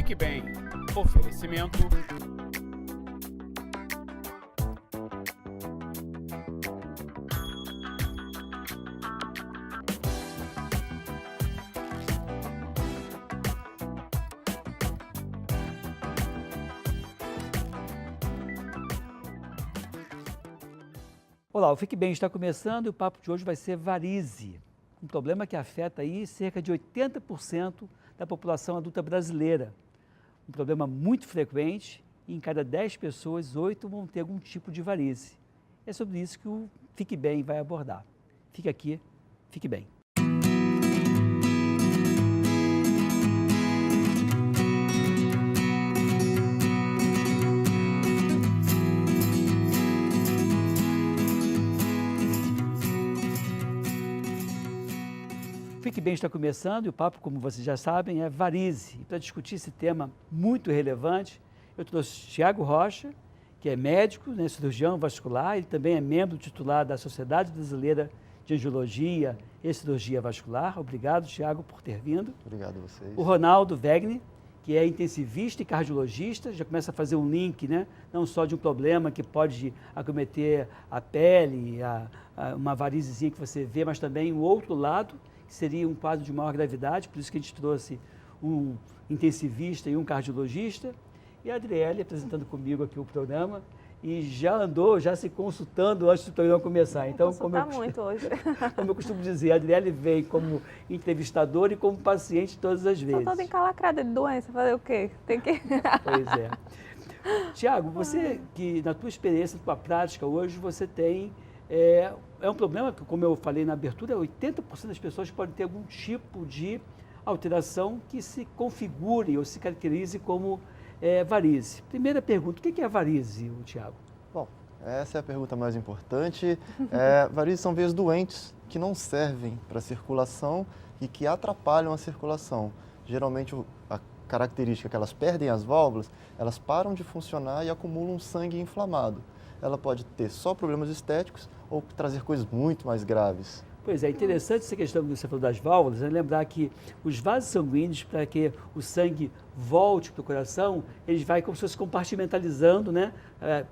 Fique bem. Oferecimento. Olá, o Fique Bem está começando e o papo de hoje vai ser varize, um problema que afeta aí cerca de 80% da população adulta brasileira. Um problema muito frequente e em cada 10 pessoas, 8 vão ter algum tipo de varize. É sobre isso que o Fique Bem vai abordar. Fique aqui, fique bem. Fique Bem está começando e o papo, como vocês já sabem, é varize. E para discutir esse tema muito relevante, eu trouxe Tiago Rocha, que é médico, né, cirurgião vascular, ele também é membro titular da Sociedade Brasileira de Angiologia e Cirurgia Vascular. Obrigado, Tiago, por ter vindo. Obrigado a vocês. O Ronaldo Wegner, que é intensivista e cardiologista, já começa a fazer um link, né, não só de um problema que pode acometer a pele, uma varizezinha que você vê, mas também o outro lado, que seria um quadro de maior gravidade, por isso que a gente trouxe um intensivista e um cardiologista, e a Adriele apresentando comigo aqui o programa, e já se consultando antes do programa começar. Então, Muito hoje. Como eu costumo dizer, a Adriele vem como entrevistadora e como paciente todas as vezes. Estou toda encalacrada de doença, fazer o quê? Tem que... Pois é. Tiago, você que na tua experiência, na tua prática hoje, você tem... É um problema que, como eu falei na abertura, 80% das pessoas podem ter algum tipo de alteração que se configure ou se caracterize como varize. Primeira pergunta, o que é varize, Tiago? Bom, essa é a pergunta mais importante. Varizes são veias doentes que não servem para a circulação e que atrapalham a circulação. Geralmente, a característica é que elas perdem as válvulas, elas param de funcionar e acumulam sangue inflamado. Ela pode ter só problemas estéticos ou trazer coisas muito mais graves. Pois é, interessante essa questão que você falou das válvulas, é lembrar que os vasos sanguíneos, para que o sangue volte para o coração, eles vai como se fosse compartimentalizando, né?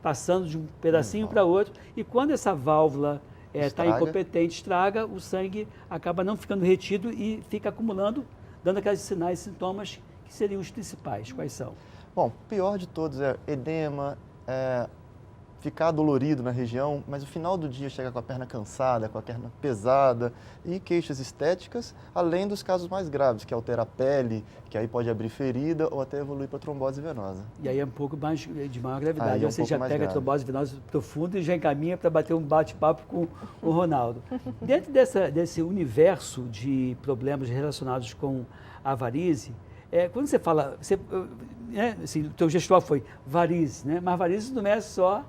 Passando de um pedacinho para outro, e quando essa válvula está incompetente, estraga, o sangue acaba não ficando retido e fica acumulando, dando aqueles sinais e sintomas que seriam os principais. Quais são? Bom, o pior de todos é edema, ficar dolorido na região, mas no final do dia chega com a perna cansada, com a perna pesada e queixas estéticas, além dos casos mais graves, que altera a pele, que aí pode abrir ferida ou até evoluir para trombose venosa. E aí é um pouco mais de maior gravidade. Aí Você já pega a trombose venosa profunda e já encaminha para bater um bate-papo com o Ronaldo. Dentro desse universo de problemas relacionados com a varize, quando você fala, assim, o teu gestual foi varize, né? Mas varize não é só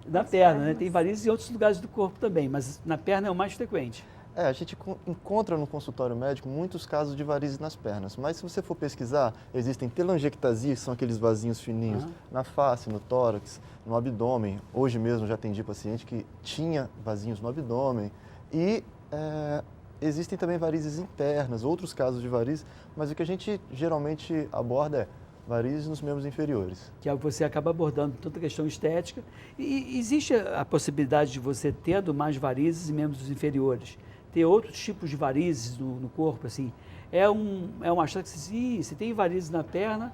na perna, né? Tem varizes em outros lugares do corpo também, mas na perna é o mais frequente. A gente encontra no consultório médico muitos casos de varizes nas pernas, mas se você for pesquisar, existem telangiectasia, que são aqueles vasinhos fininhos, na face, no tórax, no abdômen. Hoje mesmo já atendi paciente que tinha vasinhos no abdômen. E existem também varizes internas, outros casos de varizes, mas o que a gente geralmente aborda é varizes nos membros inferiores. Que é o que você acaba abordando, tanta questão estética. E existe a possibilidade de você, tendo mais varizes em membros inferiores, ter outros tipos de varizes no corpo, assim? É um achar que se tem varizes na perna,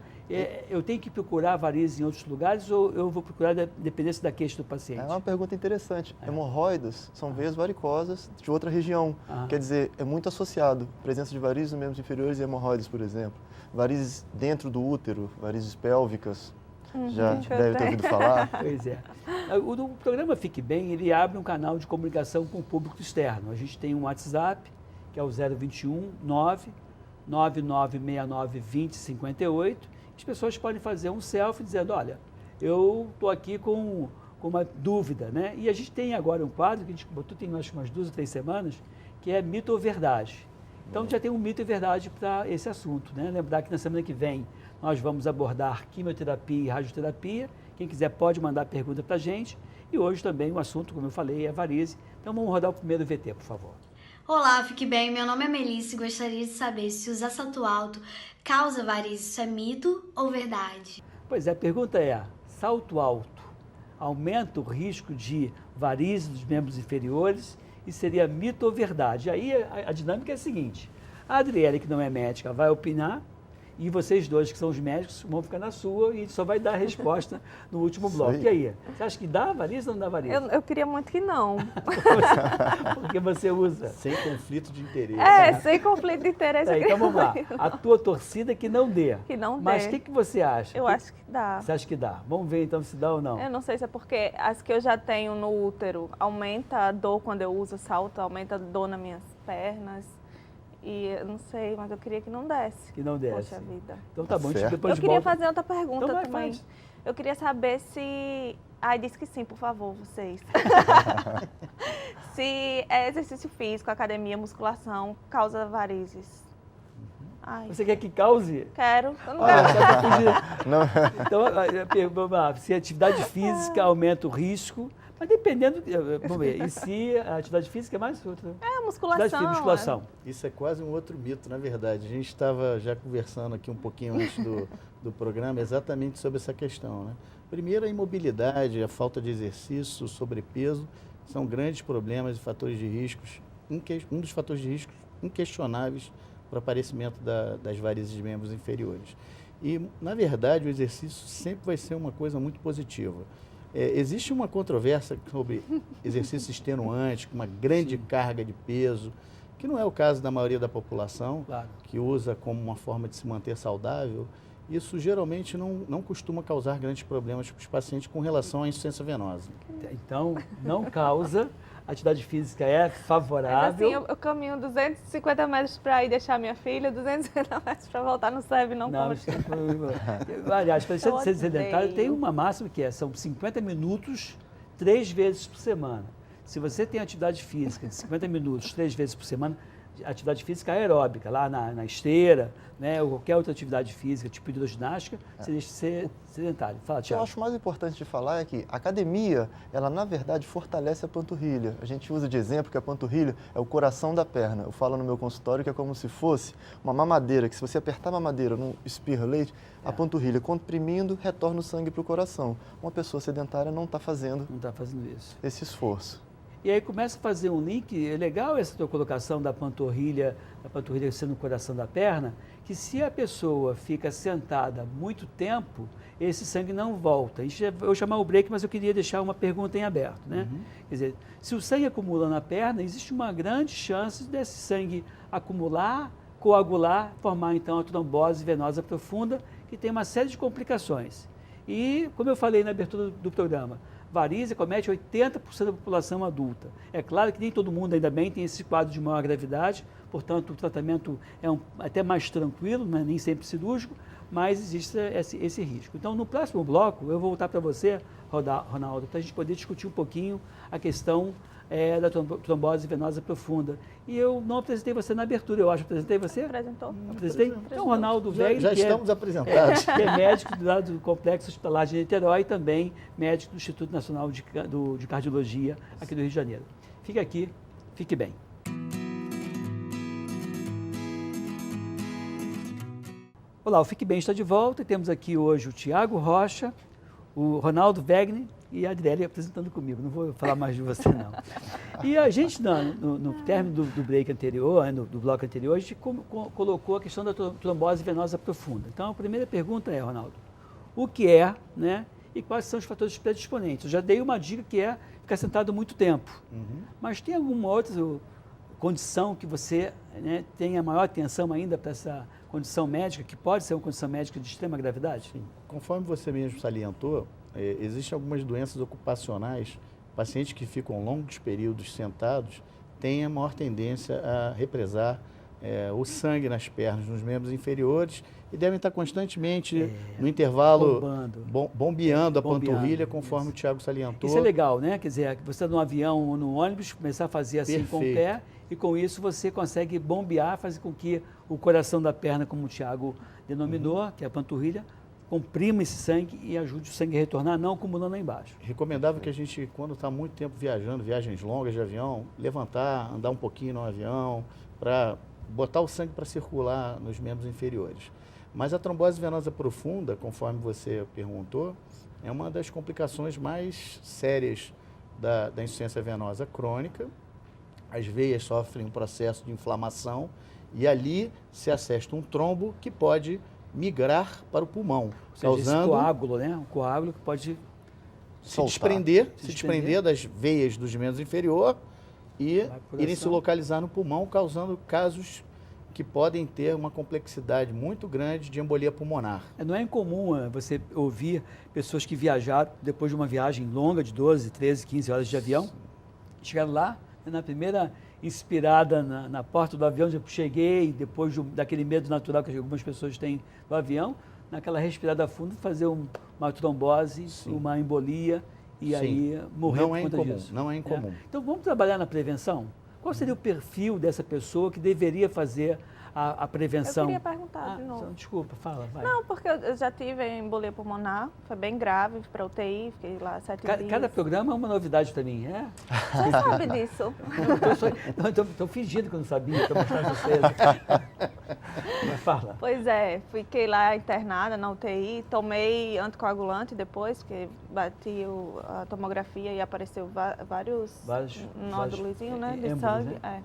eu tenho que procurar varizes em outros lugares ou eu vou procurar dependência da queixa do paciente? É uma pergunta interessante. Hemorroidas são veias varicosas de outra região. Quer dizer, é muito associado a presença de varizes nos membros inferiores e hemorroidas, por exemplo. Varizes dentro do útero, varizes pélvicas, já deve ter ouvido falar. Pois é. O programa Fique Bem, ele abre um canal de comunicação com o público externo. A gente tem um WhatsApp, que é o 021 99969 2058. As pessoas podem fazer um selfie dizendo, olha, eu estou aqui com uma dúvida, né? E a gente tem agora um quadro que a gente botou tem acho umas 2 ou 3 semanas, que é mito ou verdade. Então já tem um mito e verdade para esse assunto, né? Lembrar que na semana que vem nós vamos abordar quimioterapia e radioterapia. Quem quiser pode mandar pergunta para a gente. E hoje também o assunto, como eu falei, é varize. Então vamos rodar o primeiro VT, por favor. Olá, fique bem. Meu nome é Melissa e gostaria de saber se usar salto alto causa varizes. Isso é mito ou verdade? Pois é, a pergunta é: salto alto aumenta o risco de varizes dos membros inferiores e seria mito ou verdade? Aí a dinâmica é a seguinte: a Adriele, que não é médica, vai opinar e vocês dois, que são os médicos, vão ficar na sua e só vai dar a resposta no último bloco. E aí? Você acha que dá variz ou não dá variz? Eu queria muito que não. Porque você usa. Sem conflito de interesse. Sem conflito de interesse. Tá, então vamos lá. A tua torcida é que não dê. Que não dê. Mas o que você acha? Eu acho que dá. Você acha que dá? Vamos ver então se dá ou não. Eu não sei se é porque as que eu já tenho no útero aumenta a dor quando eu uso salto, aumenta a dor nas minhas pernas. E eu não sei, mas eu queria que não desse. Que não desse. Poxa vida. Então tá bom, a gente Certo. depois Eu queria volta. fazer outra pergunta Então vai, também. faz. Eu queria saber se... Ai, diz que sim, por favor, vocês. Se exercício físico, academia, musculação, causa varizes. Ai, Você quer que cause? quero. Eu não Ah, quero. só pra fugir. Não, Então, vamos lá, se a atividade física aumenta o risco, mas dependendo, vamos ver, e se a atividade física é mais outra? Musculação. Atividade física, musculação. Isso é quase um outro mito, na verdade. A gente estava já conversando aqui um pouquinho antes do programa exatamente sobre essa questão, né? Primeiro, a imobilidade, a falta de exercício, o sobrepeso, são grandes problemas e fatores de riscos, um dos fatores de risco inquestionáveis para o aparecimento das varizes de membros inferiores. E, na verdade, o exercício sempre vai ser uma coisa muito positiva. Existe uma controvérsia sobre exercício extenuante, com uma grande carga de peso, que não é o caso da maioria da população, Claro. que usa como uma forma de se manter saudável. Isso geralmente não costuma causar grandes problemas para os pacientes com relação à insuficiência venosa. Então, não causa, a atividade física é Mas favorável. assim, eu caminho 250 metros para ir deixar minha filha, 250 metros para voltar no SEB, não Não, como. isso não é problema. Aliás, para Eu ser sedentário odeio. tem uma máxima que são 50 minutos, 3 vezes por semana. Se você tem atividade física de 50 minutos, 3 vezes por semana, atividade física aeróbica, lá na esteira, né, ou qualquer outra atividade física, tipo hidroginástica, você deixa de ser sedentário. Fala, o que eu Thiago. acho mais importante de falar é que a academia, ela na verdade fortalece a panturrilha. A gente usa de exemplo que a panturrilha é o coração da perna. Eu falo no meu consultório que é como se fosse uma mamadeira, que se você apertar a mamadeira num espirro leite, a panturrilha comprimindo, retorna o sangue para o coração. Uma pessoa sedentária não está fazendo Não está fazendo isso. esse esforço. E aí começa a fazer um link, é legal essa tua colocação da panturrilha sendo o coração da perna, que se a pessoa fica sentada muito tempo, esse sangue não volta. Eu vou chamar o break, mas eu queria deixar uma pergunta em aberto, né? Quer dizer, se o sangue acumula na perna, existe uma grande chance desse sangue acumular, coagular, formar então a trombose venosa profunda, que tem uma série de complicações. E, como eu falei na abertura do programa, varizes acomete 80% da população adulta. É claro que nem todo mundo, ainda bem, tem esse quadro de maior gravidade, portanto, o tratamento é até mais tranquilo, não é nem sempre cirúrgico, mas existe esse risco. Então, no próximo bloco, eu vou voltar para você, Ronaldo, para a gente poder discutir um pouquinho a questão da trombose venosa profunda. E eu não apresentei você na abertura, eu acho. Apresentei você? Apresentou? Apresentei? Então, Ronaldo Veiga, Já que estamos apresentados. que é médico do Complexo Hospitalar de Niterói e também médico do Instituto Nacional de Cardiologia aqui do Rio de Janeiro. Fique aqui, fique bem. Olá, o Fique Bem está de volta e temos aqui hoje o Tiago Rocha, o Ronaldo Wegner e a Adriele apresentando comigo. Não vou falar mais de você, não. E a gente, no término do break anterior, do bloco anterior, a gente colocou a questão da trombose venosa profunda. Então, a primeira pergunta é, Ronaldo, o que é, né, e quais são os fatores predisponentes? Eu já dei uma dica que é ficar sentado muito tempo. Mas tem alguma outra condição que você, né, tenha maior atenção ainda para essa condição médica, que pode ser uma condição médica de extrema gravidade? Sim. Conforme você mesmo salientou, existem algumas doenças ocupacionais, pacientes que ficam longos períodos sentados têm a maior tendência a represar o sangue nas pernas, nos membros inferiores, e devem estar constantemente no intervalo bombeando a panturrilha, conforme o Tiago salientou. Isso é legal, né? Quer dizer, você está num avião ou no ônibus, começar a fazer assim Perfeito. com o pé, e com isso você consegue bombear, fazer com que o coração da perna, como o Tiago denominou, que é a panturrilha, comprima esse sangue e ajude o sangue a retornar, não acumulando lá embaixo. Recomendável que a gente, quando está muito tempo viajando, viagens longas de avião, levantar, andar um pouquinho no avião, para botar o sangue para circular nos membros inferiores. Mas a trombose venosa profunda, conforme você perguntou, é uma das complicações mais sérias da insuficiência venosa crônica. As veias sofrem um processo de inflamação e ali se acesta um trombo que pode migrar para o pulmão, Ou seja, esse causando coágulo, né? Um coágulo que pode se Soltar. desprender das veias dos membros inferior e Vai por irem se ação. localizar no pulmão, causando casos que podem ter uma complexidade muito grande de embolia pulmonar. Não é incomum você ouvir pessoas que viajaram depois de uma viagem longa de 12, 13, 15 horas de avião, chegaram lá, na primeira inspirada na porta do avião, eu cheguei, depois daquele medo natural que algumas pessoas têm do avião, naquela respirada funda, fazer uma trombose, Sim. uma embolia e Sim. aí morrer Não por é conta incomum, disso. não é incomum. Então vamos trabalhar na prevenção? Qual seria o perfil dessa pessoa que deveria fazer a Eu prevenção? queria perguntar de novo. Desculpa, fala, vai. Não, porque eu já tive embolia pulmonar, foi bem grave, fui para UTI, fiquei lá 7 dias. Cada programa é uma novidade para mim, é? Você sabe disso? Estou fingindo que eu não sabia, estou mostrando vocês. Mas fala. Pois é, fiquei lá internada na UTI, tomei anticoagulante depois, porque bati a tomografia e apareceu vários nódulozinhos, né, de êmbolos, sangue. né?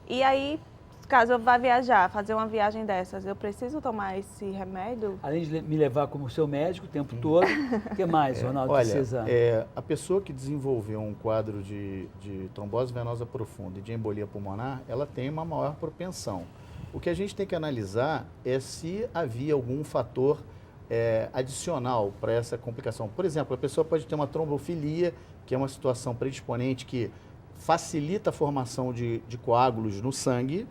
É. E aí, caso eu vá viajar, fazer uma viagem dessas, eu preciso tomar esse remédio? Além de me levar como seu médico o tempo todo, o que mais, Ronaldo, Olha, precisa? a pessoa que desenvolveu um quadro de trombose venosa profunda e de embolia pulmonar, ela tem uma maior propensão. O que a gente tem que analisar é se havia algum fator adicional para essa complicação. Por exemplo, a pessoa pode ter uma trombofilia, que é uma situação predisponente que facilita a formação de coágulos no sangue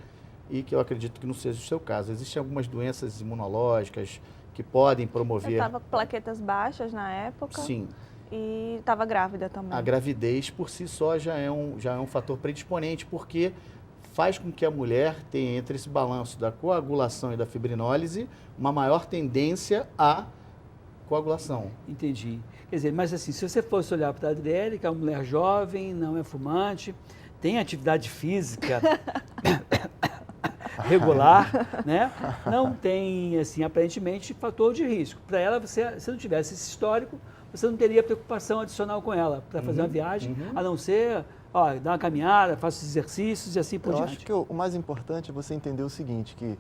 e que eu acredito que não seja o seu caso. Existem algumas doenças imunológicas que podem Eu promover... estava com plaquetas baixas na época. Sim. E estava grávida também. A gravidez por si só já é um fator predisponente, porque faz com que a mulher tenha, entre esse balanço da coagulação e da fibrinólise, uma maior tendência à coagulação. Entendi. Quer dizer, mas assim, se você fosse olhar para a Adriele, que é uma mulher jovem, não é fumante, tem atividade física regular, né? Não tem, assim, aparentemente, fator de risco. Para ela, se não tivesse esse histórico, você não teria preocupação adicional com ela para fazer uma viagem, a não ser, dar uma caminhada, faça exercícios e assim por Eu diante. acho que o mais importante é você entender o seguinte, que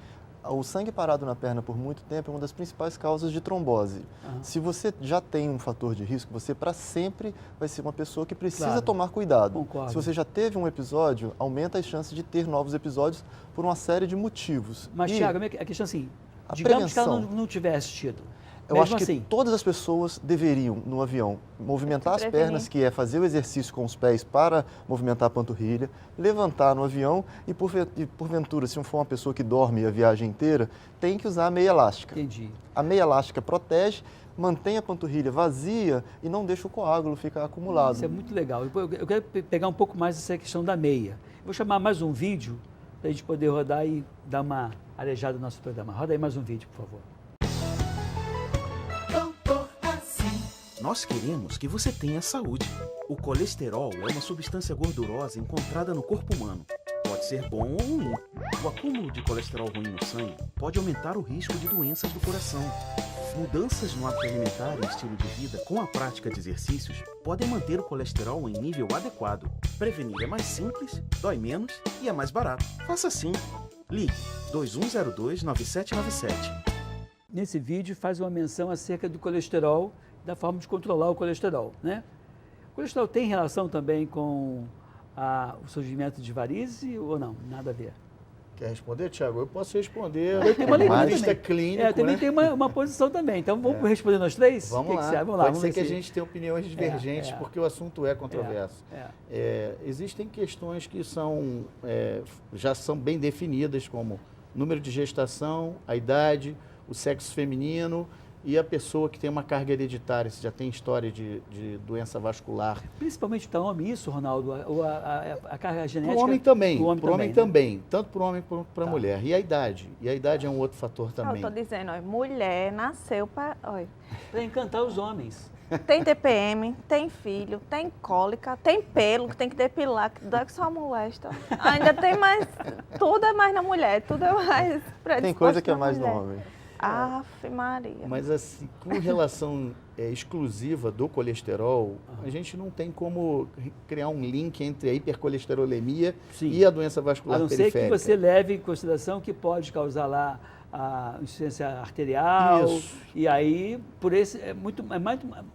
o sangue parado na perna por muito tempo é uma das principais causas de trombose. Se você já tem um fator de risco, você para sempre vai ser uma pessoa que precisa tomar cuidado. Concordo. Se você já teve um episódio, aumenta as chances de ter novos episódios por uma série de motivos. Mas, E Thiago, a questão assim, a digamos que ela prevenção. não tivesse tido. eu Mesmo acho que assim, todas as pessoas deveriam, no avião, movimentar as Prevenir. pernas, que é fazer o exercício com os pés para movimentar a panturrilha, levantar no avião e, porventura, se não for uma pessoa que dorme a viagem inteira, tem que usar a meia elástica. entendi. A meia elástica protege, mantém a panturrilha vazia e não deixa o coágulo ficar acumulado. Isso é muito legal. Eu quero pegar um pouco mais essa questão da meia. Vou chamar mais um vídeo para a gente poder rodar e dar uma arejada no nosso programa. Roda aí mais um vídeo, por favor. Nós queremos que você tenha saúde. O colesterol é uma substância gordurosa encontrada no corpo humano. Pode ser bom ou ruim. O acúmulo de colesterol ruim no sangue pode aumentar o risco de doenças do coração. Mudanças no hábito alimentar e estilo de vida com a prática de exercícios podem manter o colesterol em nível adequado. Prevenir é mais simples, dói menos e é mais barato. Faça assim. Ligue 2102-9797. Nesse vídeo faz uma menção acerca do colesterol, da forma de controlar o colesterol, né? O colesterol tem relação também com o surgimento de varizes ou não? Nada a ver. Quer responder, Thiago? Eu posso responder. Eu tenho uma leitura do vista também. clínico, Eu também né? tenho uma posição também. Então vamos responder nós três? Vamos O que lá. que você acha? Vamos lá. Pode vamos ser ver que a se- gente tenha opiniões divergentes, porque o assunto é controverso. Existem questões que já são bem definidas, como número de gestação, a idade, o sexo feminino e a pessoa que tem uma carga hereditária, se já tem história de doença vascular. Principalmente para homem, isso, Ronaldo? A carga genética? Para o homem também, Pro homem também, né? Tanto para o homem quanto para a mulher. E a idade? E a idade é um outro fator também. Eu estou dizendo, ó, mulher nasceu para... Para encantar os homens. Tem TPM, tem filho, tem cólica, tem pelo que tem que depilar, que dói que só molesta. Ainda tem mais, tudo é mais na mulher, tudo é mais Tem coisa que é mais no homem. Aff, Maria. Mas assim, com relação exclusiva do colesterol, a gente não tem como criar um link entre a hipercolesterolemia e a doença vascular periférica. A não ser que você leve em consideração que pode causar lá a insuficiência arterial. Isso. E aí, por esse, é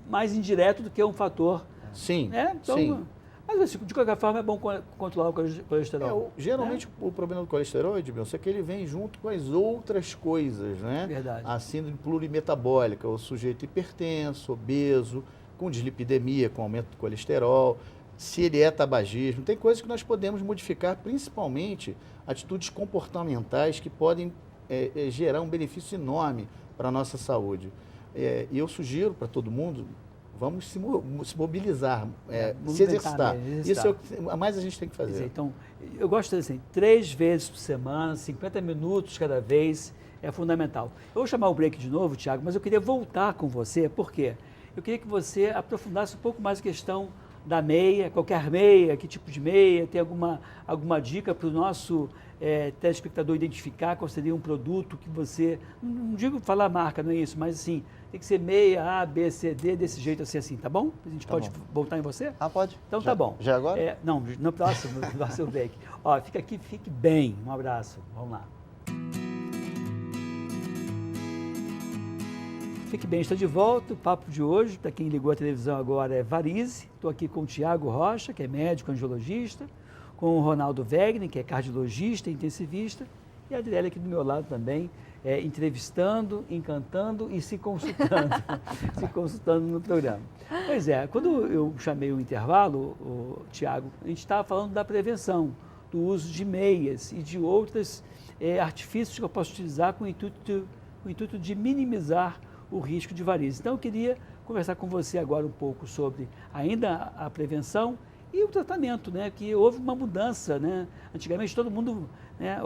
mais indireto do que um fator. Sim, né? Então, sim. Mas assim, de qualquer forma é bom controlar o colesterol. Geralmente o problema do colesterol, Edmilson, é que ele vem junto com as outras coisas, né? Verdade. A síndrome plurimetabólica, o sujeito hipertenso, obeso, com dislipidemia, com aumento do colesterol, se ele é tabagismo. Tem coisas que nós podemos modificar, principalmente atitudes comportamentais que podem gerar um benefício enorme para a nossa saúde. E eu sugiro para todo mundo, vamos se mobilizar, se exercitar. Isso é o que mais a gente tem que fazer. Então, eu gosto de dizer assim, 3 vezes por semana, 50 minutos cada vez, é fundamental. Eu vou chamar o break de novo, Tiago, mas eu queria voltar com você, por quê? Eu queria que você aprofundasse um pouco mais a questão da meia, qualquer meia, que tipo de meia, tem alguma dica para o nosso telespectador identificar qual seria um produto que você, não digo falar marca, não é isso, mas assim, tem que ser meia, A, B, C, D, desse jeito assim, tá bom? A gente pode voltar em você? Pode. Então tá bom. Já agora? Não, no próximo break. Ó, fica aqui, fique bem. Um abraço. Vamos lá. Fique bem, está de volta. O papo de hoje, para quem ligou a televisão agora, é varize. Estou aqui com o Tiago Rocha, que é médico angiologista, com o Ronaldo Wegner, que é cardiologista e intensivista, e a Adriele aqui do meu lado também, entrevistando, encantando e se consultando, se consultando no programa. Pois é, quando eu chamei o intervalo, Tiago, a gente estava falando da prevenção, do uso de meias e de outros artifícios que eu posso utilizar com o intuito de minimizar o risco de varizes. Então, eu queria conversar com você agora um pouco sobre ainda a prevenção e o tratamento, né? Que houve uma mudança, né? Antigamente todo mundo, né,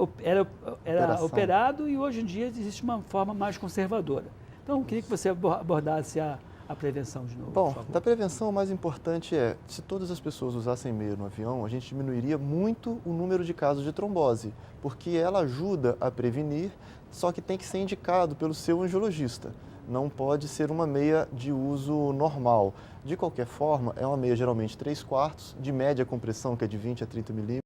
era operado e hoje em dia existe uma forma mais conservadora. Então, eu queria que você abordasse a prevenção de novo. Bom, da prevenção o mais importante é, se todas as pessoas usassem meia no avião, a gente diminuiria muito o número de casos de trombose, porque ela ajuda a prevenir, só que tem que ser indicado pelo seu angiologista. Não pode ser uma meia de uso normal. De qualquer forma, é uma meia geralmente 3/4, de média compressão, que é de 20 a 30 milímetros.